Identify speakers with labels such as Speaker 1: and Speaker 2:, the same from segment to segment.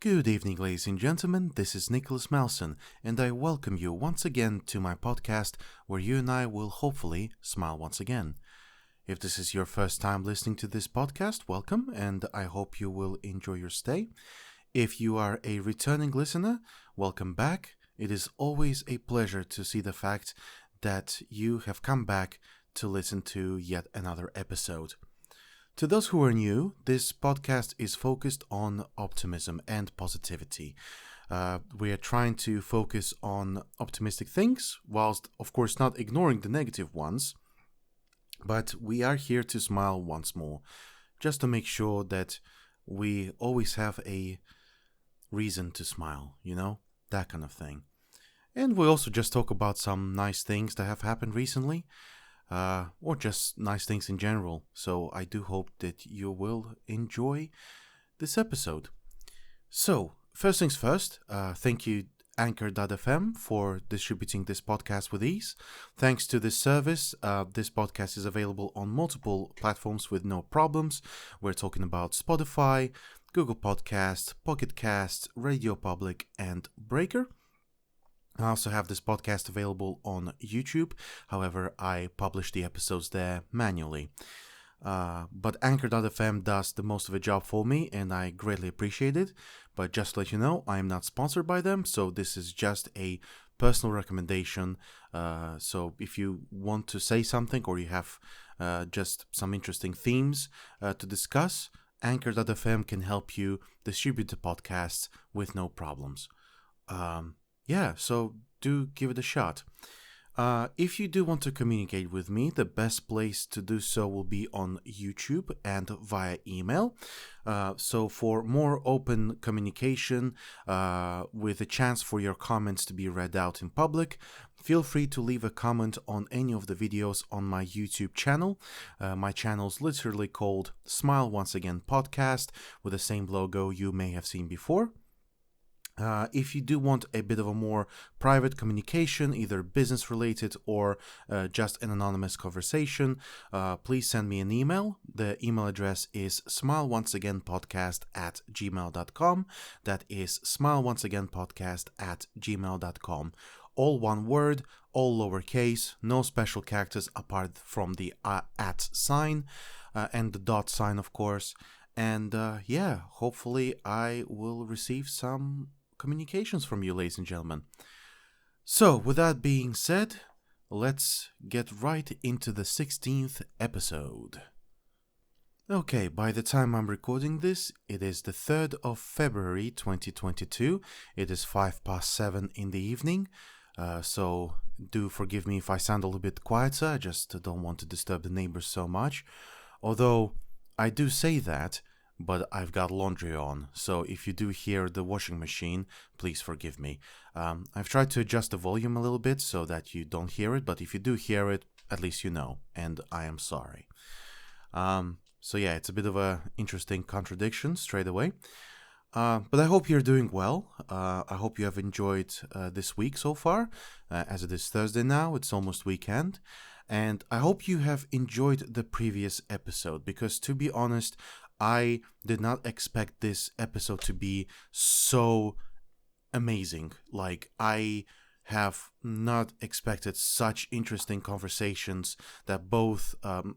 Speaker 1: Good evening, ladies and gentlemen. This is Nicholas Malson, and I welcome you once again to my podcast where you and I will hopefully smile once again. If this is your first time listening to this podcast, welcome, and I hope you will enjoy your stay. If you are a returning listener, welcome back. It is always a pleasure to see the fact that you have come back to listen to yet another episode. To those who are new, this podcast is focused on optimism and positivity. We are trying to focus on optimistic things, whilst of course not ignoring the negative ones. But we are here to smile once more, just to make sure that we always have a reason to smile, that kind of thing. And we also just talk about some nice things that have happened recently. Or just nice things in general. So I do hope that you will enjoy this episode. So, first things first, thank you Anchor.fm for distributing this podcast with ease. Thanks to this service, this podcast is available on multiple platforms with no problems. We're talking about Spotify, Google Podcast, Pocket Cast, Radio Public, and Breaker. I also have this podcast available on YouTube. However, I publish the episodes there manually. But Anchor.fm does the most of the job for me, and I greatly appreciate it. But just to let you know, I am not sponsored by them, so this is just a personal recommendation. So if you want to say something or you have just some interesting themes to discuss, Anchor.fm can help you distribute the podcasts with no problems. So do give it a shot. If you do want to communicate with me, the best place to do so will be on YouTube and via email. So for more open communication, with a chance for your comments to be read out in public, feel free to leave a comment on any of the videos on my YouTube channel. My channel is literally called Smile Once Again Podcast, with the same logo you may have seen before. If you do want a bit of a more private communication, either business related or just an anonymous conversation, please send me an email. The email address is smileonceagainpodcast@gmail.com. That is smileonceagainpodcast@gmail.com. All one word, all lowercase, no special characters apart from the @ sign and the dot sign, of course. And hopefully I will receive some communications from you, ladies and gentlemen. So, with that being said, let's get right into the 16th episode. Okay, by the time I'm recording this, it is the 3rd of February 2022. It is 7:05 in the evening, so do forgive me if I sound a little bit quieter. I just don't want to disturb the neighbors so much. Although, I do say that, but I've got laundry on, so if you do hear the washing machine, please forgive me. I've tried to adjust the volume a little bit so that you don't hear it, but if you do hear it, at least you know, and I am sorry. It's a bit of a interesting contradiction straight away. But I hope you're doing well. I hope you have enjoyed this week so far. As it is Thursday now, it's almost weekend. And I hope you have enjoyed the previous episode, because to be honest, I did not expect this episode to be so amazing. Like, I have not expected such interesting conversations that both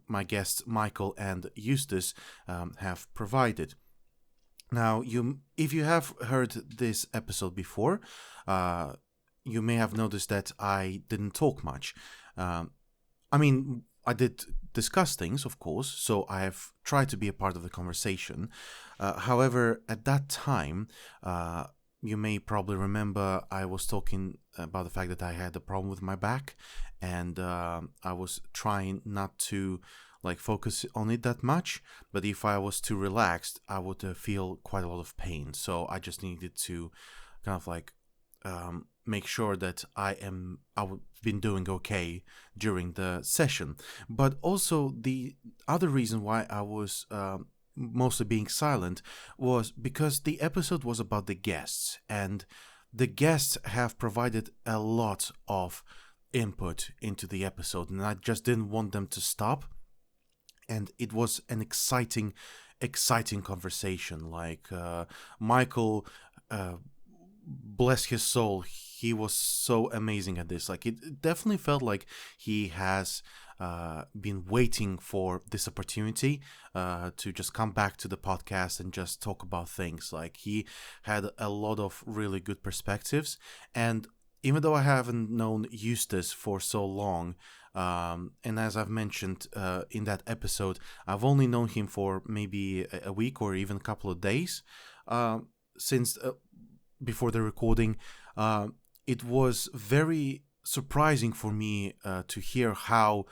Speaker 1: my guests Michael and Eustace have provided. Now, if you have heard this episode before, you may have noticed that I didn't talk much. I did discuss things, of course, so I have tried to be a part of the conversation. However, at that time, you may probably remember I was talking about the fact that I had a problem with my back, and I was trying not to focus on it that much, but if I was too relaxed, I would feel quite a lot of pain. So I just needed to kind of make sure that I've been doing okay during the session. But also the other reason why I was mostly being silent was because the episode was about the guests, and the guests have provided a lot of input into the episode, and I just didn't want them to stop. And it was an exciting conversation. Michael bless his soul, he was so amazing at this. Like, it definitely felt like he has been waiting for this opportunity to just come back to the podcast and just talk about things. Like, he had a lot of really good perspectives. And even though I haven't known Eustace for so long, and as I've mentioned in that episode, I've only known him for maybe a week or even a couple of days since before the recording. It was very surprising for me to hear how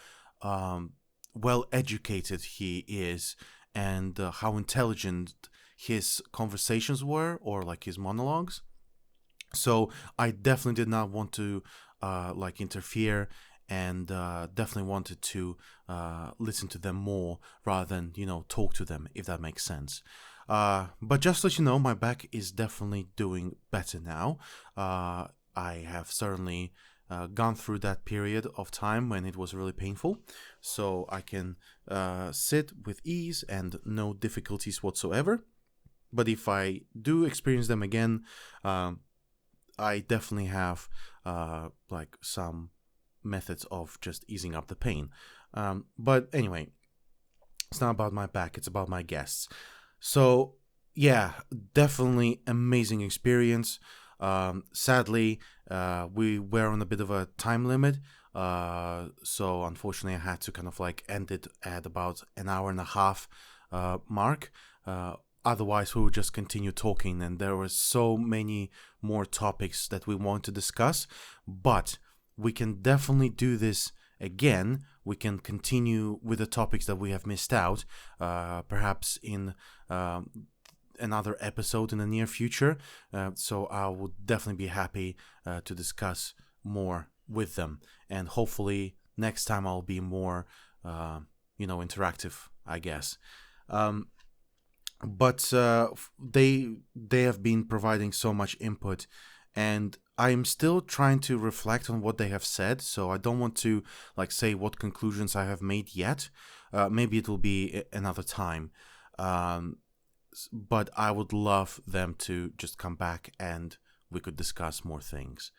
Speaker 1: well educated he is, and how intelligent his conversations were, or like his monologues. So I definitely did not want to like interfere, and definitely wanted to listen to them more rather than, talk to them, if that makes sense. But just to let you know, my back is definitely doing better now. I have certainly gone through that period of time when it was really painful, so I can sit with ease and no difficulties whatsoever. But if I do experience them again, I definitely have like some methods of just easing up the pain. But anyway, it's not about my back, it's about my guests. So, yeah, definitely amazing experience. Sadly, we were on a bit of a time limit. So unfortunately, I had to kind of like end it at about an hour and a half mark. Otherwise, we would just continue talking, and there were so many more topics that we want to discuss. But we can definitely do this again. We can continue with the topics that we have missed out, perhaps in another episode in the near future. So I would definitely be happy to discuss more with them, and hopefully next time I'll be more, interactive, I guess. But they have been providing so much input, and I'm still trying to reflect on what they have said, so I don't want to like say what conclusions I have made yet. Maybe it will be another time. But I would love them to just come back and we could discuss more things.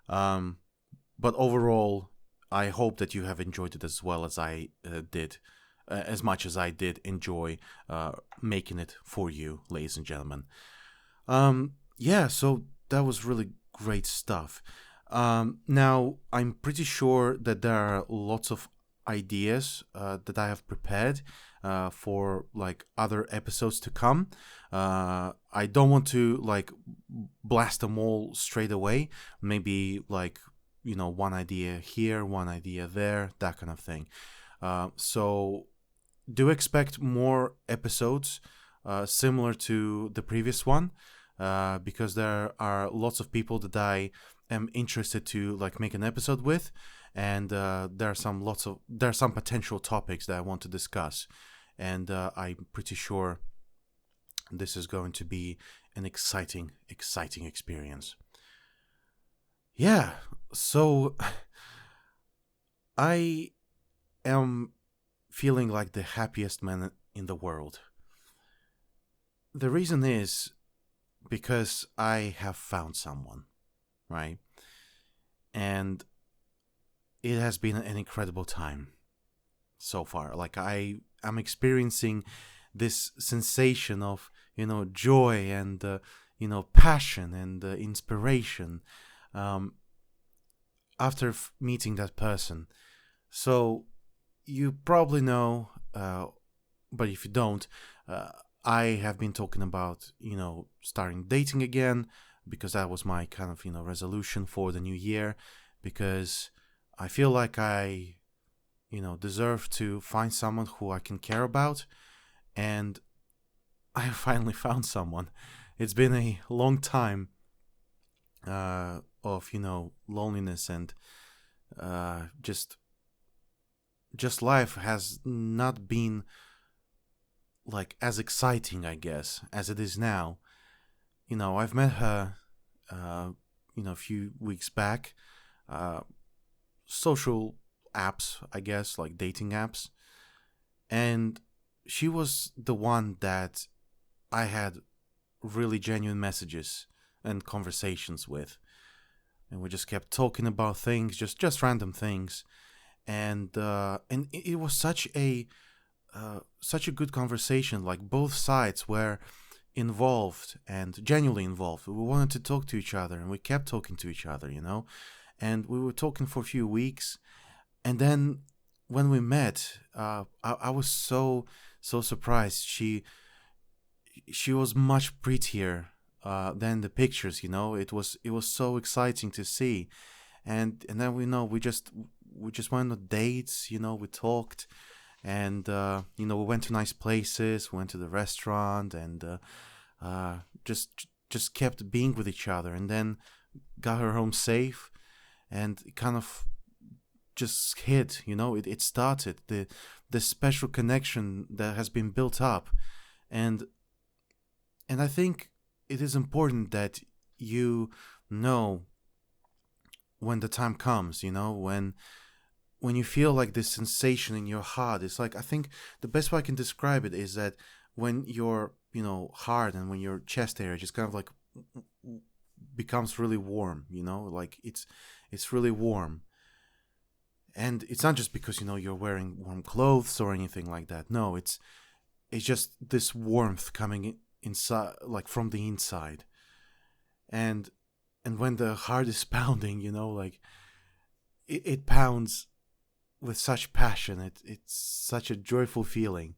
Speaker 1: But overall, I hope that you have enjoyed it as well as I did. As much as I did enjoy making it for you, ladies and gentlemen. Yeah, so that was really great stuff. Now, I'm pretty sure that there are lots of ideas that I have prepared for like other episodes to come. I don't want to like blast them all straight away. Maybe like, one idea here, one idea there, that kind of thing. So do expect more episodes similar to the previous one, because there are lots of people that I am interested to like make an episode with, and there are some potential topics that I want to discuss, and I'm pretty sure this is going to be an exciting experience. Yeah, so I am feeling like the happiest man in the world. The reason is because I have found someone, right? And it has been an incredible time so far. Like, I'm experiencing this sensation of, joy and, passion and inspiration after meeting that person. So you probably know, but if you don't, I have been talking about, starting dating again, because that was my kind of, resolution for the new year, because I feel like I, deserve to find someone who I can care about, and I finally found someone. It's been a long time of, loneliness, and just life has not been like as exciting, I guess, as it is now. I've met her a few weeks back, social apps, I guess, like dating apps, and she was the one that I had really genuine messages and conversations with, and we just kept talking about things, just random things, and it was such a good conversation. Like both sides were involved and genuinely involved. We wanted to talk to each other, and we kept talking to each other, and we were talking for a few weeks, and then when we met, I was so surprised. She was much prettier than the pictures. It was so exciting to see, and then we just went on dates. We talked, and we went to nice places. We went to the restaurant, and just kept being with each other, and then got her home safe, and it kind of just hit. It started the special connection that has been built up, and I think it is important that you know when the time comes, when you feel like this sensation in your heart. It's like, I think the best way I can describe it is that when your heart and when your chest area just kind of like becomes really warm, like it's really warm. And it's not just because you're wearing warm clothes or anything like that. No, it's just this warmth coming inside, like from the inside. And when the heart is pounding, like it pounds with such passion. It's such a joyful feeling,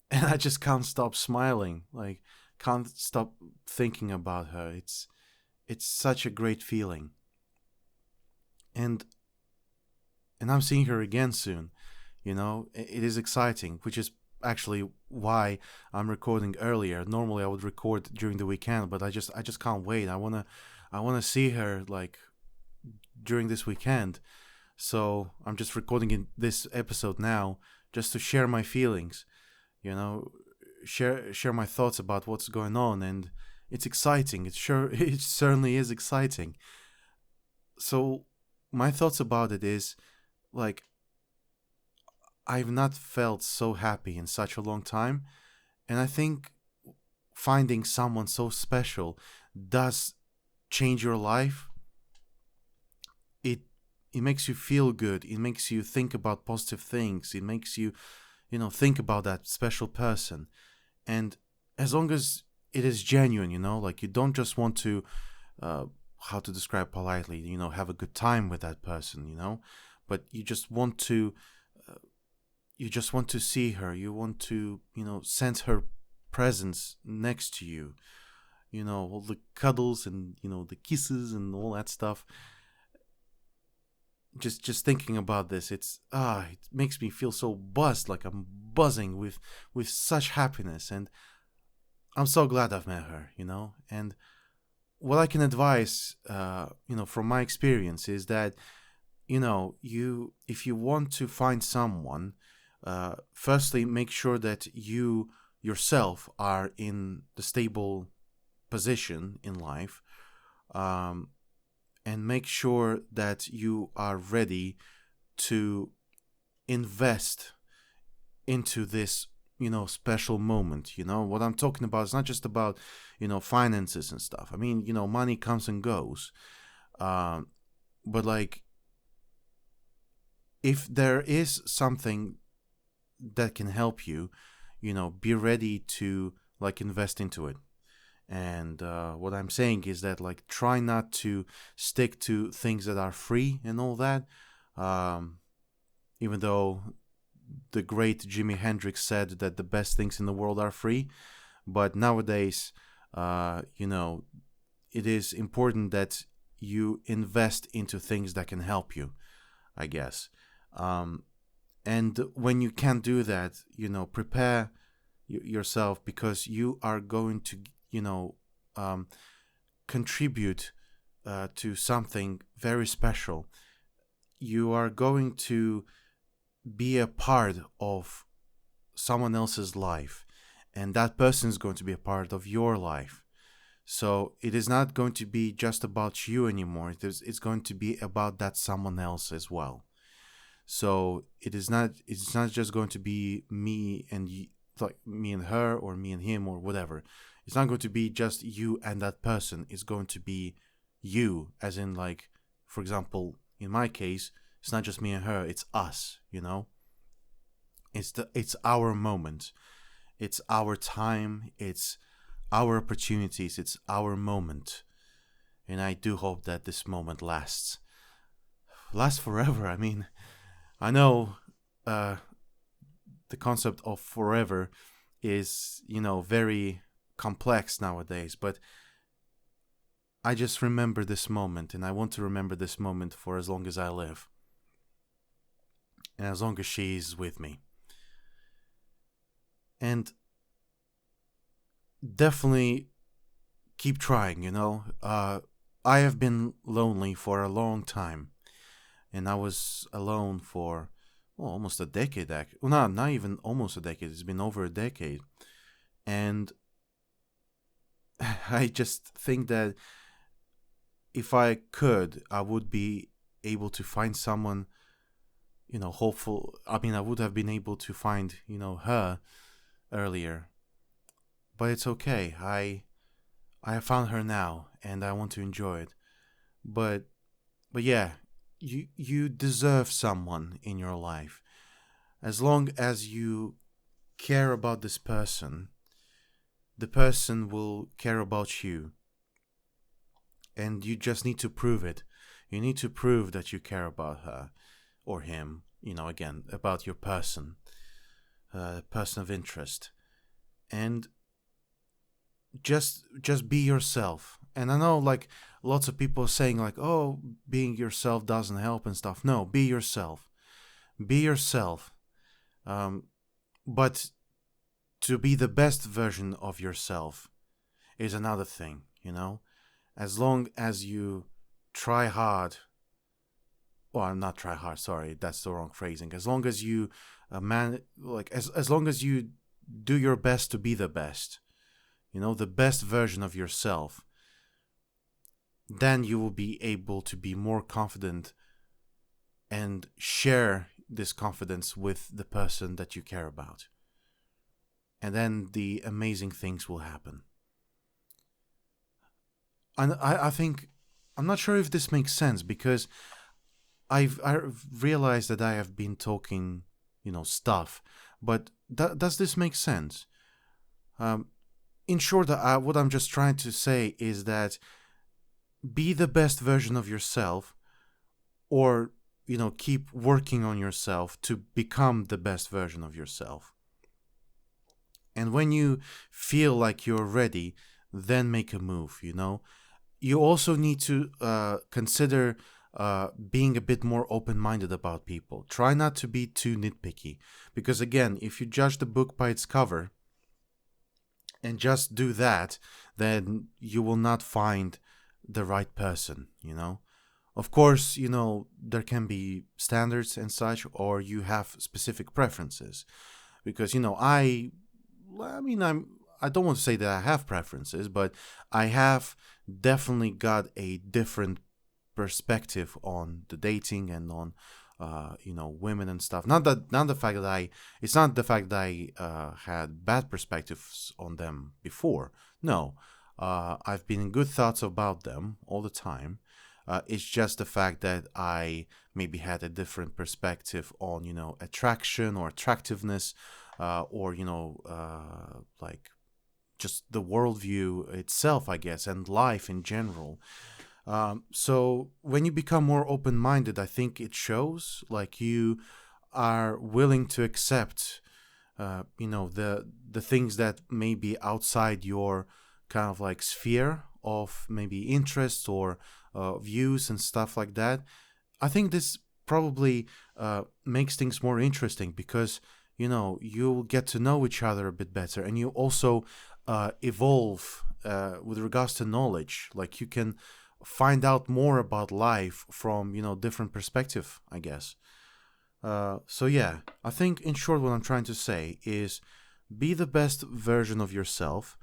Speaker 1: and I just can't stop smiling. Like, can't stop thinking about her. It's such a great feeling, and I'm seeing her again soon. It is exciting, which is actually why I'm recording earlier. Normally I would record during the weekend, but I just can't wait. I wanna see her like during this weekend. So I'm just recording in this episode now just to share my feelings, share my thoughts about what's going on, and it's exciting. It certainly is exciting. So my thoughts about it is, like, I've not felt so happy in such a long time, and I think finding someone so special does change your life. It makes you feel good. It makes you think about positive things. It makes you, think about that special person. And as long as it is genuine, like you don't just want to, how to describe politely, have a good time with that person, but you just want to, see her. You want to, sense her presence next to you, all the cuddles and, the kisses and all that stuff. Just thinking about this, it makes me feel so buzzed, like I'm buzzing with such happiness, and I'm so glad I've met her, and what I can advise, from my experience is that, if you want to find someone, firstly, make sure that you yourself are in the stable position in life, and make sure that you are ready to invest into this, special moment. What I'm talking about is not just about, finances and stuff. I mean, money comes and goes. But like, if there is something that can help you, be ready to like invest into it. And what I'm saying is that, like, try not to stick to things that are free and all that. Even though the great Jimi Hendrix said that the best things in the world are free. But nowadays, it is important that you invest into things that can help you, I guess. And when you can't do that, prepare yourself, because you are going to, contribute to something very special. You are going to be a part of someone else's life, and that person is going to be a part of your life. So it is not going to be just about you anymore. It's going to be about that someone else as well. So it's not just going to be me and you, like me and her, or me and him, or whatever. It's not going to be just you and that person. It's going to be you, as in, like, for example, in my case, it's not just me and her, it's us, you know? It's our moment. It's our time, it's our opportunities, it's our moment. And I do hope that this moment lasts forever. I mean, I know the concept of forever is, very complex nowadays, but I just remember this moment, and I want to remember this moment for as long as I live, and as long as she's with me. And definitely keep trying, I have been lonely for a long time, and I was alone for almost a decade. Well, not even almost a decade. It's been over a decade, and I just think that if I could, I would be able to find someone, hopeful. I mean, I would have been able to find, her earlier, but it's okay. I have found her now, and I want to enjoy it. But yeah, you deserve someone in your life. As long as you care about this person, the person will care about you. And you just need to prove it. You need to prove that you care about her or him, again, about your person of interest. And just be yourself. And I know, like, lots of people saying, like, oh, being yourself doesn't help and stuff. No, be yourself. Be yourself. But to be the best version of yourself is another thing, As long as you try hard, well, not try hard, sorry, that's the wrong phrasing. As long as you, as long as you do your best to be the best, the best version of yourself, then you will be able to be more confident and share this confidence with the person that you care about. And then the amazing things will happen. And I think, I'm not sure if this makes sense, because I realized that I have been talking, stuff, but does this make sense? In short, what I'm just trying to say is that be the best version of yourself, or, keep working on yourself to become the best version of yourself. And when you feel like you're ready, then make a move, You also need to consider being a bit more open-minded about people. Try not to be too nitpicky. Because again, if you judge the book by its cover and just do that, then you will not find the right person, Of course, there can be standards and such, or you have specific preferences. Because, I don't want to say that I have preferences, but I have definitely got a different perspective on the dating and on, women and stuff. It's not the fact that I had bad perspectives on them before. No, I've been in good thoughts about them all the time. It's just the fact that I maybe had a different perspective on, attraction or attractiveness, or, like just the worldview itself, I guess, and life in general. So when you become more open-minded, I think it shows, like, you are willing to accept, the things that may be outside your kind of like sphere of maybe interests or views and stuff like that. I think this probably makes things more interesting, because you'll get to know each other a bit better, and you also evolve with regards to knowledge. Like, you can find out more about life from different perspective, I guess. So yeah, I think in short what I'm trying to say is be the best version of yourself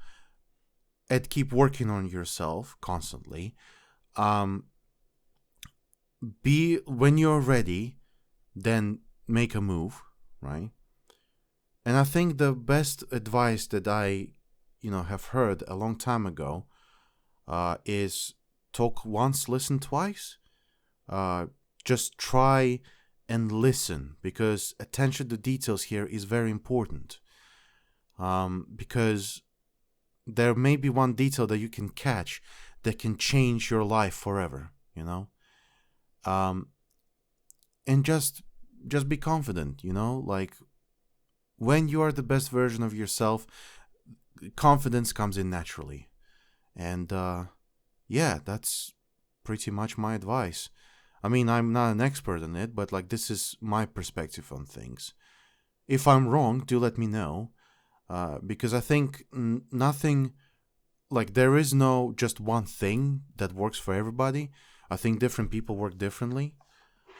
Speaker 1: and keep working on yourself constantly. Be when you're ready, then make a move, right? And I think the best advice that I have heard a long time ago is talk once, listen twice. Uh, just try and listen, because attention to details here is very important. Because there may be one detail that you can catch that can change your life forever, and just be confident, like when you are the best version of yourself, confidence comes in naturally. And yeah, that's pretty much my advice. I mean, I'm not an expert in it, but like this is my perspective on things. If I'm wrong, do let me know, because I think nothing, like there is no just one thing that works for everybody. I think different people work differently.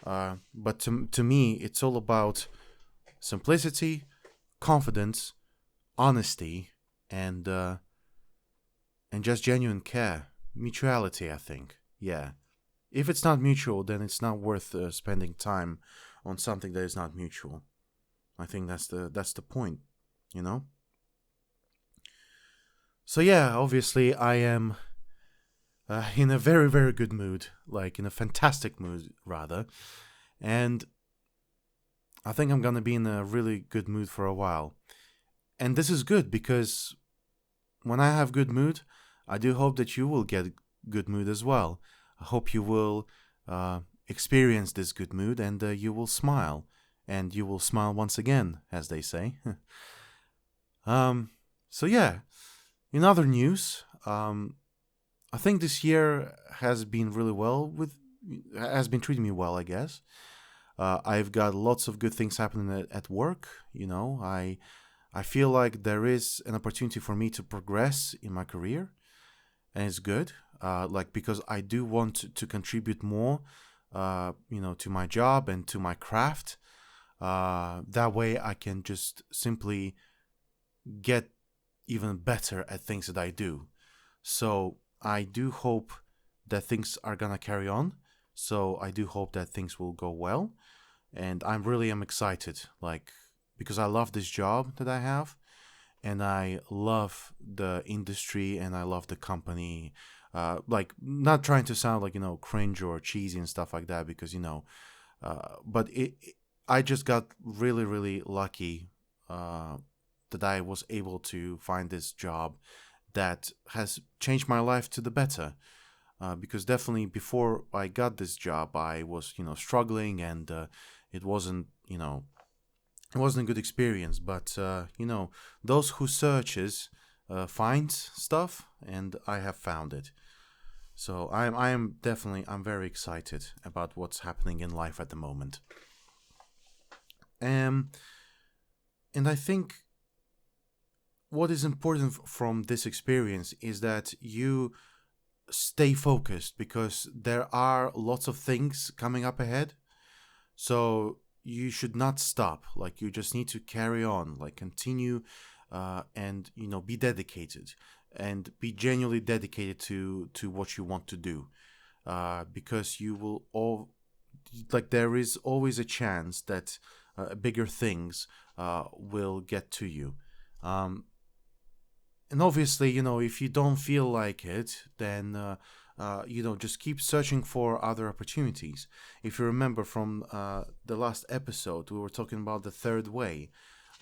Speaker 1: But to me, it's all about simplicity, confidence, honesty, and just genuine care, mutuality. I think, yeah. If it's not mutual, then it's not worth spending time on something that is not mutual. I think that's the point, you know. So yeah, obviously I am in a very very good mood, like in a fantastic mood rather, and I think I'm gonna be in a really good mood for a while. And this is good because when I have good mood, I do hope that you will get good mood as well. I hope you will experience this good mood and you will smile. And you will smile once again, as they say. So yeah, in other news, I think this year has been really has been treating me well, I guess. I've got lots of good things happening at work. I feel like there is an opportunity for me to progress in my career, and it's good. Like because I do want to contribute more, to my job and to my craft. That way, I can just simply get even better at things that I do. So I do hope that things are gonna carry on. So I do hope that things will go well, and I really am excited. Like because I love this job that I have, and I love the industry, and I love the company. Like not trying to sound like cringe or cheesy and stuff like that, because but I just got really really lucky that I was able to find this job that has changed my life to the better. Because definitely before I got this job, I was struggling, and it wasn't it wasn't a good experience. But those who searches finds stuff, and I have found it. So I'm very excited about what's happening in life at the moment. And I think what is important from this experience is that you stay focused, because there are lots of things coming up ahead. So you should not stop. Like you just need to carry on, like continue, and be dedicated, and be genuinely dedicated to what you want to do, because you will all like there is always a chance that bigger things will get to you. And obviously, if you don't feel like it, then just keep searching for other opportunities. If you remember from the last episode, we were talking about the third way.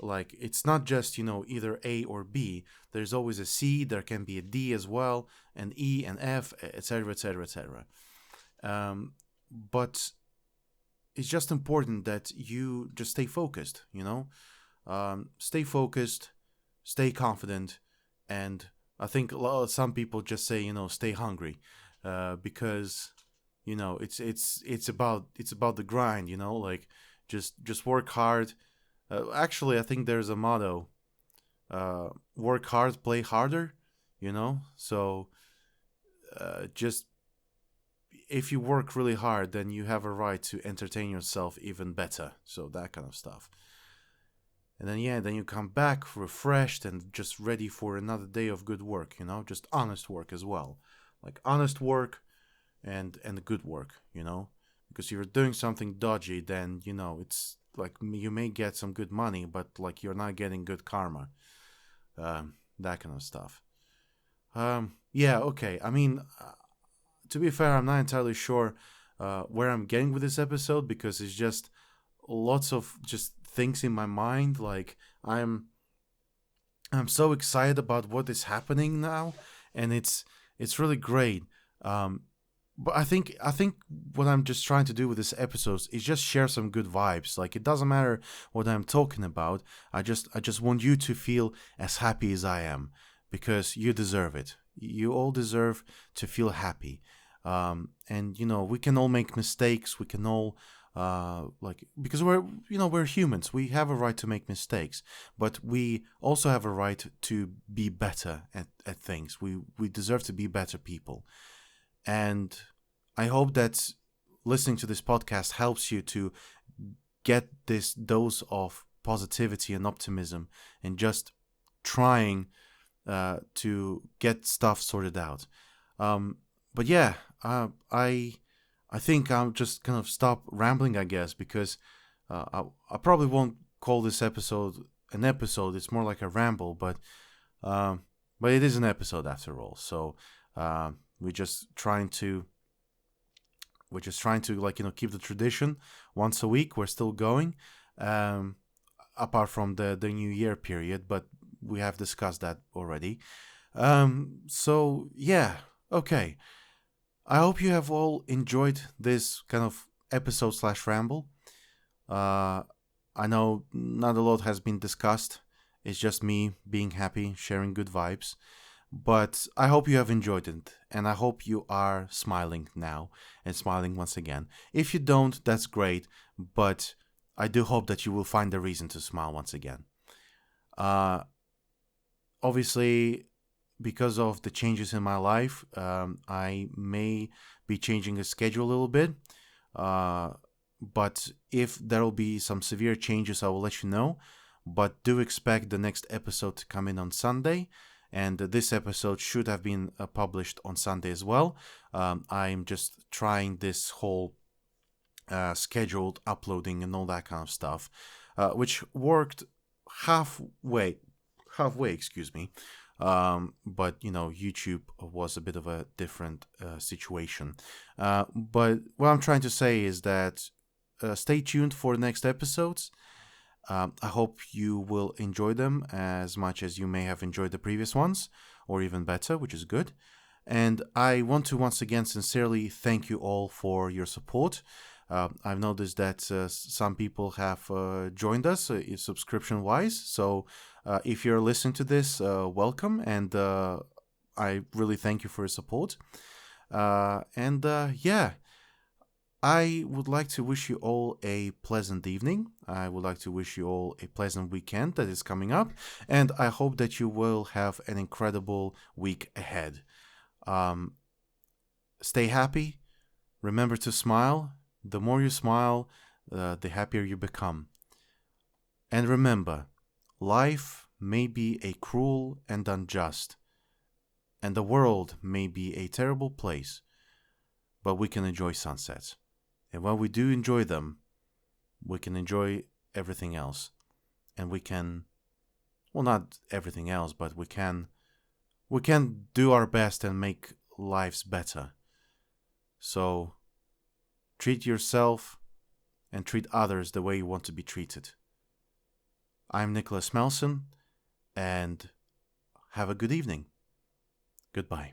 Speaker 1: Like it's not just either A or B. There's always a C. There can be a D as well, and E and F, etc., etc., etc. But it's just important that you just stay focused. Stay focused, stay confident. And I think some people just say, stay hungry, because it's about the grind, like just work hard. Actually, I think there's a motto: work hard, play harder. So just if you work really hard, then you have a right to entertain yourself even better. So that kind of stuff. And then you come back refreshed and just ready for another day of good work, just honest work as well. Like honest work and good work, because if you're doing something dodgy, then, it's like you may get some good money, but like you're not getting good karma. that kind of stuff. Yeah, okay. I mean, to be fair, I'm not entirely sure where I'm getting with this episode, because it's just lots of just things in my mind. Like I'm so excited about what is happening now, and it's really great. Um, but I think what I'm just trying to do with this episode is just share some good vibes. Like, it doesn't matter what I'm talking about. I just want you to feel as happy as I am, because you deserve it. You all deserve to feel happy. And we can all make mistakes. We can all because we're humans. We have a right to make mistakes, but we also have a right to be better at things. We deserve to be better people. And I hope that listening to this podcast helps you to get this dose of positivity and optimism, and just trying to get stuff sorted out. But yeah, I think I'll just kind of stop rambling, I guess, because I probably won't call this episode an episode. It's more like a ramble, but it is an episode after all. So we're just trying to keep the tradition once a week. We're still going, apart from the New Year period, but we have discussed that already. So yeah, okay. I hope you have all enjoyed this kind of episode/ramble. I know not a lot has been discussed. It's just me being happy, sharing good vibes. But I hope you have enjoyed it, and I hope you are smiling now, and smiling once again. If you don't, that's great, but I do hope that you will find a reason to smile once again. Obviously, because of the changes in my life, I may be changing the schedule a little bit. But if there will be some severe changes, I will let you know. But do expect the next episode to come in on Sunday. And this episode should have been published on Sunday as well. I'm just trying this whole scheduled uploading and all that kind of stuff, which worked halfway, excuse me. But YouTube was a bit of a different situation. But what I'm trying to say is that stay tuned for the next episodes. I hope you will enjoy them as much as you may have enjoyed the previous ones, or even better, which is good. And I want to once again sincerely thank you all for your support. I've noticed that some people have joined us subscription-wise. So if you're listening to this, welcome. And I really thank you for your support. Yeah. I would like to wish you all a pleasant evening. I would like to wish you all a pleasant weekend that is coming up. And I hope that you will have an incredible week ahead. Stay happy. Remember to smile. The more you smile, the happier you become. And remember, life may be a cruel and unjust, and the world may be a terrible place, but we can enjoy sunsets. And when we do enjoy them, we can enjoy everything else. And we can, well, not everything else, but we can do our best and make lives better. So treat yourself and treat others the way you want to be treated. I'm Nicholas Malson, and have a good evening. Goodbye.